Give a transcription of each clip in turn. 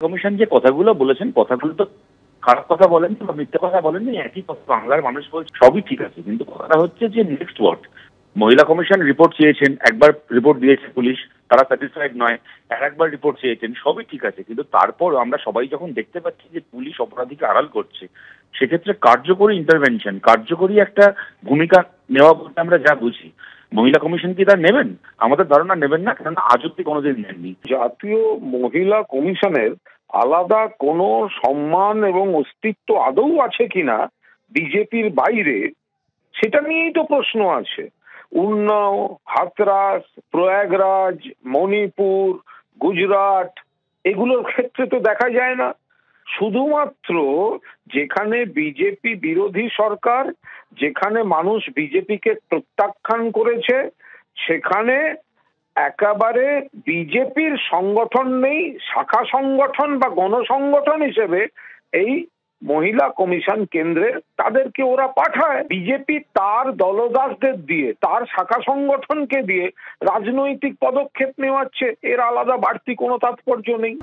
Commission যে কথাগুলো বলেছেন, কথাগুলো তো খারাপ কথা বলেননি বা মিথ্যা কথা বলেননি, একই কথা বাংলার মানুষ বলছে, সবই ঠিক আছে। কিন্তু কথাটা হচ্ছে যে নেক্সট ওয়ার্ড, মহিলা কমিশন রিপোর্ট চেয়েছেন, একবার রিপোর্ট দিয়েছে পুলিশ, তারা স্যাটিসফাইড নয়, একবার রিপোর্ট চেয়েছেন, সবই ঠিক আছে। কিন্তু তারপর আমরা সবাই যখন দেখতে পাচ্ছি যে পুলিশ অপরাধীকে আড়াল করছে, সেক্ষেত্রে কার্যকরী ইন্টারভেনশন, কার্যকরী একটা ভূমিকা নেওয়া বলতে আমরা যা বুঝি, মহিলা কমিশন কি তা নেবেন? আমাদের ধারণা নেবেন না, কেননা আজ অব্দি কোনোদিন নেননি। জাতীয় মহিলা কমিশনের আলাদা কোনো সম্মান এবং অস্তিত্ব আদৌ আছে কিনা বিজেপির বাইরে, সেটা নিয়েই তো প্রশ্ন আছে। উন্নাও, হাতরাস, প্রয়াগরাজ, মণিপুর, গুজরাট, এগুলোর ক্ষেত্রে তো দেখা যায় না। শুধুমাত্র যেখানে বিজেপি বিরোধী সরকার, যেখানে মানুষ বিজেপিকে প্রত্যাখ্যান করেছে, সেখানে একেবারে বিজেপির সংগঠন নেই, শাখা সংগঠন বা গণসংগঠন হিসেবে এই মহিলা কমিশন কেন্দ্রে তাদেরকে ওরা পাঠায়। বিজেপি তার দলদাসদের দিয়ে, তার শাখা সংগঠনকে দিয়ে রাজনৈতিক পদক্ষেপ নেওয়াচ্ছে, এর আলাদা বাড়তি কোনো তাৎপর্য নেই।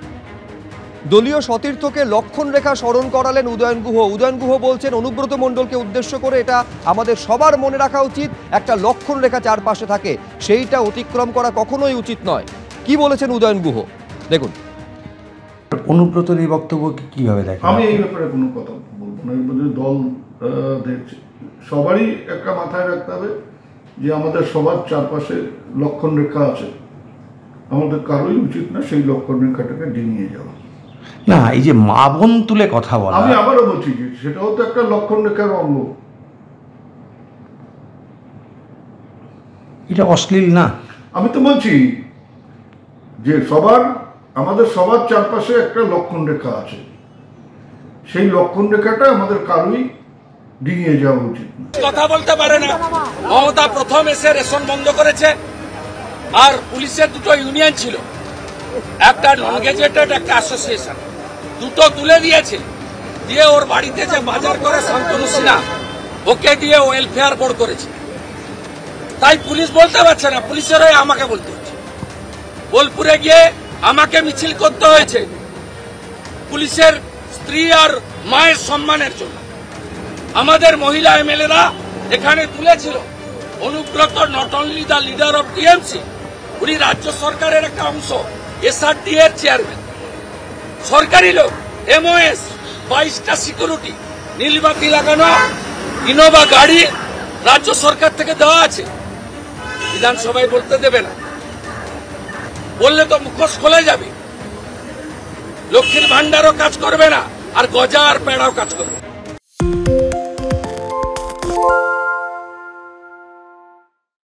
দলীয় সতীর্থকে লক্ষণ রেখা স্মরণ করালেন উদয়ন গুহ। উদয়ন গুহ বলছেন অনুব্রত মণ্ডলকে উদ্দেশ্য করে, এটা আমাদের সবার মনে রাখা উচিত, একটা লক্ষণ রেখা চারপাশে থাকে, সেইটা অতিক্রম করা কখনোই উচিত নয়। কি বলেছেন উদয়ন গুহ দেখুন। অনুব্রতর এই বক্তব্য কিভাবে দেখেন? আমি এই ব্যাপারে কোনো কথা বলবো না। দল দেখছে, সবারই একটা মাথায় রাখতে হবে যে আমাদের সবার চারপাশে লক্ষণ রেখা আছে, আমাদের কারোই উচিত না সেই লক্ষণ রেখাটাকে ডিঙিয়ে যাওয়া। না, এই যে মা বোন তুলে কথা বলা, আমি আবারও বলছি যে সেটাও তো একটা লক্ষণ রেখার অঙ্গ। এটা অশ্লীল না? আমি তো বলছি যে আমাদের সবার চারপাশে একটা লক্ষণ রেখা আছে, সেই লক্ষণ রেখাটা আমাদের কারোই ডিঙিয়ে যাওয়া উচিত না। কথা বলতে পারে না। মমতা প্রথম এসে রেশন বন্ধ করেছে, আর পুলিশের দুটো ইউনিয়ন ছিল, একটা নন গেজেটেড, একটা অ্যাসোসিয়েশন, দুটো তুলে দিয়েছে। দিয়ে ওর বাড়িতে যে বাজার করে শান্তনু সিনহা, ওকে দিয়ে ওয়েলফেয়ার বোর্ড করেছে। তাই পুলিশ বলতে পারছে না, পুলিশের হয়ে আমাকে বলতে হচ্ছে। বোলপুরে গিয়ে আমাকে মিছিল করতে হয়েছে পুলিশের স্ত্রী আর মায়ের সম্মানের জন্য। আমাদের মহিলা এমএলএরা এখানে তুলেছিল Anubrata not only the leader of TMC, উনি রাজ্য সরকারের একটা অংশ, এসআরডি এর চেয়ারম্যান, সরকারি লোক, এমওএস, 22টা সিকিউরিটি, নীলবাতি লাগানো ইনোভা গাড়ি রাজ্য সরকার থেকে দেওয়া আছে। বিধানসভায় বলতে দেবে না, বললে তো মুখোশ খোলা যাবে। লক্ষ্মীর ভান্ডারও কাজ করবে না, আর গজা আর পেড়াও কাজ করবে।